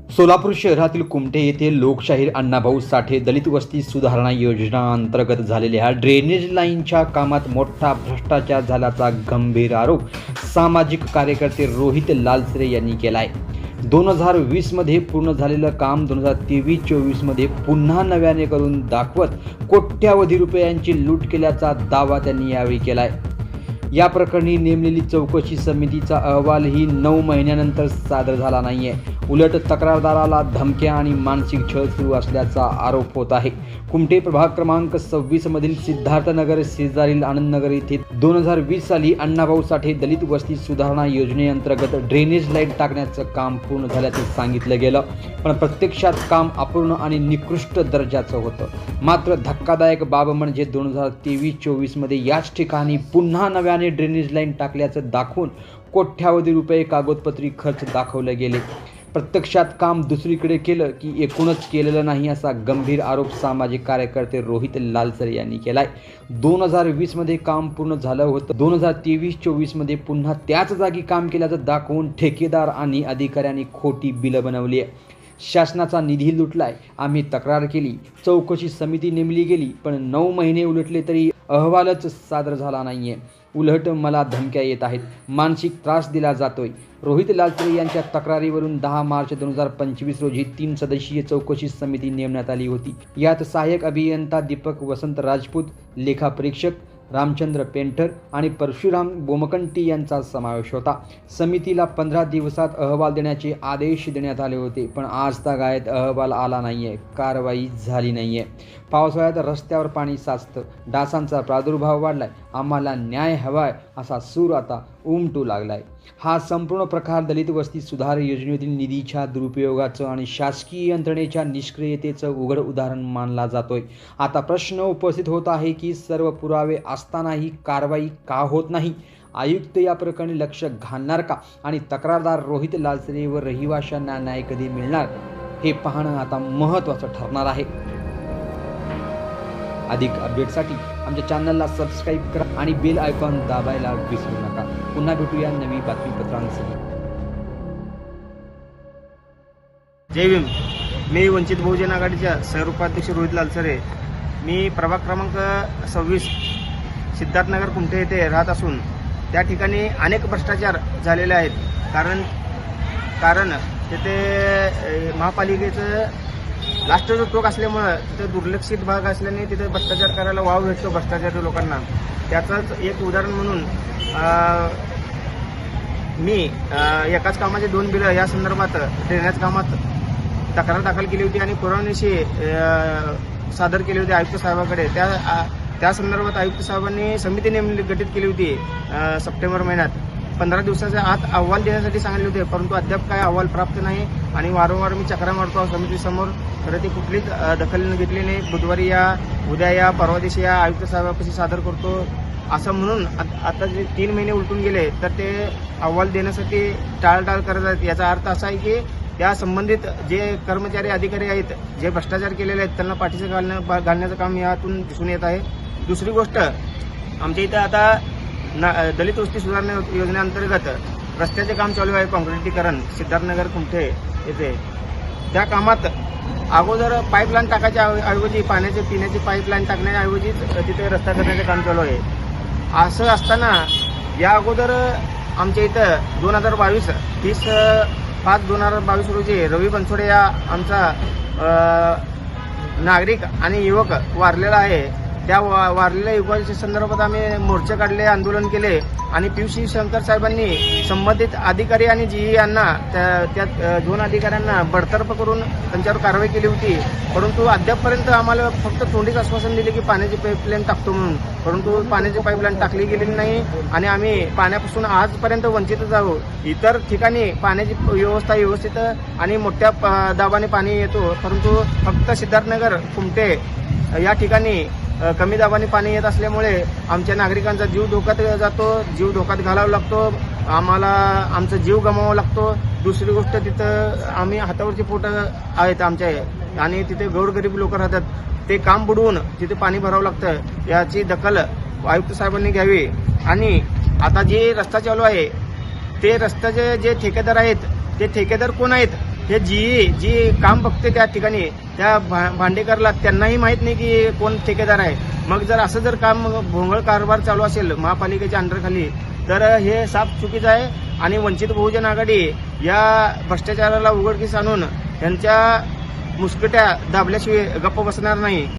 सोलापूर शहरातील कुमठे येथे लोकशाहीर अण्णाभाऊ साठे दलित वस्ती सुधारणा योजना अंतर्गत झालेल्या ड्रेनेज लाईनच्या कामात मोठा भ्रष्टाचार झाल्याचा गंभीर आरोप सामाजिक कार्यकर्ते रोहित लालसरे यांनी केला आहे. 2020 मध्ये पूर्ण झालेलं काम 2023-24 मध्ये पुन्हा नव्याने करून दाखवत कोट्यावधी रुपयांची लूट केल्याचा दावा त्यांनी यावेळी केला आहे. या प्रकरणी नेमलेली चौकशी समितीचा अहवालही 9 महिन्यानंतर सादर झाला नाहीये. उलट तक्रारदाराला धमक्या आणि मानसिक छळ सुरू असल्याचा आरोप होत आहे. कुमठे प्रभाग क्रमांक 26 मधील सिद्धार्थनगर शेजारील आनंदनगर येथे 2020 साली अण्णाभाऊ साठे दलित वस्ती सुधारणा योजनेअंतर्गत ड्रेनेज लाईन टाकण्याचं काम पूर्ण झाल्याचे सांगितलं गेलं, पण प्रत्यक्षात काम अपूर्ण आणि निकृष्ट दर्जाचं होतं. मात्र धक्कादायक बाब म्हणजे 2023-24 मध्ये याच ठिकाणी पुन्हा नव्याने ड्रेनेज लाईन टाकल्याचं दाखवून कोट्यावधी रुपये कागदपत्री खर्च दाखवले गेले. प्रत्यक्षात काम दुसरीकडे केलं की एकूणच केलेलं नाही असा गंभीर आरोप सामाजिक कार्यकर्ते रोहित लालसरे यांनी केलाय. 2020 मध्ये काम पूर्ण झालं होतं, 2023-24 मध्ये पुन्हा त्याच जागी काम केल्याचं दाखवून ठेकेदार आणि अधिकाऱ्यांनी खोटी बिलं बनवली आहे. शासनाचा निधी लुटलाय, आम्ही तक्रार केली, चौकशी समिती नेमली गेली, पण 9 महिने उलटले तरी अहवालच सादर झाला नाहीये. उलट मला धमक्या येत आहेत, मानसिक त्रास दिला जातोय. रोहित लालसरे यांच्या तक्रारीवरून 10 मार्च 2025 रोजी 3 सदस्यीय चौकशी समिती नेमण्यात आली होती. यात सहाय्यक अभियंता दीपक वसंत राजपूत, लेखापरीक्षक रामचंद्र पेंटर आणि परशुराम बोमकंटी यांचा समावेश होता. समितीला 15 दिवसात अहवाल देण्याचे आदेश देण्यात आले होते, पण आज तागायत अहवाल आला नाहीये, कारवाई झाली नाहीये. पावसाळ्यात रस्त्यावर पाणी साचतं, डासांचा प्रादुर्भाव वाढलाय, आम्हाला न्याय हवाय असा सूर आता उमटू लागलाय. हा संपूर्ण प्रकार दलित वस्ती सुधार योजनेतील निधीच्या दुरुपयोगाचं आणि शासकीय यंत्रणेच्या निष्क्रियतेचं उघड उदाहरण मानला जातोय. आता प्रश्न उपस्थित होत आहे की सर्व पुरावे असतानाही कारवाई का होत नाही? आयुक्त या प्रकरणी लक्ष घालणार का? आणि तक्रारदार रोहित लालसरे व रहिवाशांना न्याय कधी मिळणार हे पाहणं आता महत्त्वाचं ठरणार आहे. अधिक अपडेटसाठी आमच्या चॅनलला सबस्क्राईब करा आणि बेल आयकॉन दाबायला विसरू नका. पुन्हा भेटूया नवी बातमीपत्रांसह. जय भीम. मी वंचित बहुजन आघाडीच्या सहउपाध्यक्ष रोहित लालसरे. मी प्रभाग क्रमांक 26 सिद्धार्थनगर कुमठे येथे राहत असून त्या ठिकाणी अनेक भ्रष्टाचार झालेले आहेत. कारण तिथे महापालिकेचं लास्टचं टोक असल्यामुळं तिथे दुर्लक्षित भाग असल्याने तिथे भ्रष्टाचार करायला वाव भेटतो भ्रष्टाचारी लोकांना. त्याचंच एक उदाहरण म्हणून मी एकाच कामाचे 2 बिलं या संदर्भात ड्रेनेज कामात तक्रार दाखल केली होती आणि पुरवणीशी सादर केली होती आयुक्त साहेबांकडे. त्या संदर्भात आयुक्त साहेबांनी समिती गठीत केली होती सप्टेंबर महिन्यात. 15 दिवसाच्या आत अहवाल देण्यासाठी सांगितले होते, परंतु अद्याप काय अहवाल प्राप्त नाही आणि वारंवार मी चक्रा मारतो समितीसमोर, तर ती कुठलीच दखल घेतली नाही. बुधवारी या, उद्या या, परवा दिवशी या, आयुक्त साहेबांपाशी सादर करतो असं म्हणून आता जे 3 महिने उलटून गेले तर ते अहवाल देण्यासाठी टाळाटाळ करत आहेत. याचा अर्थ असा आहे की त्या संबंधित जे कर्मचारी अधिकारी आहेत जे भ्रष्टाचार केलेले आहेत त्यांना पाठीशी घालण्याचं काम यातून दिसून येत आहे. दुसरी गोष्ट, आमच्या इथं आता दलित वस्ती सुधारणा योजनेअंतर्गत रस्त्याचे काम चालू आहे, काँक्रिटीकरण सिद्धार्थनगर कुमठे येथे. त्या कामात अगोदर पाईपलाईन टाकायच्या ऐवजी पिण्याची पाईपलाईन टाकण्याऐवजी तिथे रस्ता करण्याचे काम चालू आहे. असं असताना या अगोदर आमच्या इथं 2022 30/5/2022 रोजी रवी बनसोडे या आमचा नागरिक आणि युवक वारलेला आहे. त्या वारलेल्या युवकाच्या संदर्भात आम्ही मोर्चे काढले, आंदोलन केले आणि पियुष शंकर साहेबांनी संबंधित अधिकारी आणि जीई यांना त्या 2 अधिकाऱ्यांना बडतर्फ करून त्यांच्यावर कारवाई केली होती. परंतु अद्यापपर्यंत आम्हाला फक्त तोंडीच आश्वासन दिले की पाण्याची पाईपलाईन टाकतो म्हणून, परंतु पाण्याची पाईपलाईन टाकली गेलेली नाही आणि आम्ही पाण्यापासून आजपर्यंत वंचितच आहोत. इतर ठिकाणी पाण्याची व्यवस्था व्यवस्थित आणि मोठ्या दाबाने पाणी येतो, परंतु फक्त सिद्धार्थनगर कुमठे या ठिकाणी कमी दाबाने पाणी येत असल्यामुळे आमच्या नागरिकांचा जीव धोक्यात जातो, जीव धोक्यात घालावा लागतो, आम्हाला आमचा जीव गमावावा लागतो. दुसरी गोष्ट, तिथं आम्ही हातावरची पोटं आहेत आमच्या आणि तिथे गोरगरीब लोक राहतात, ते काम बुडवून तिथे पाणी भरावं लागतं. याची दखल आयुक्त साहेबांनी घ्यावी. आणि आता जे रस्ता चालू आहे ते रस्त्याचे जे ठेकेदार आहेत ते ठेकेदार कोण आहेत हे जी काम बघते त्या ठिकाणी त्या भांडेकरला त्यांनाही माहित नाही की कोण ठेकेदार आहे. मग जर असं जर काम भोंगळ कारभार चालू असेल महापालिकेच्या अंडरखाली तर हे साफ चुकीचं आहे आणि वंचित बहुजन आघाडी या भ्रष्टाचाराला उघडकीस आणून त्यांच्या मुस्कट्या दाबल्याशिवाय गप्प बसणार नाही.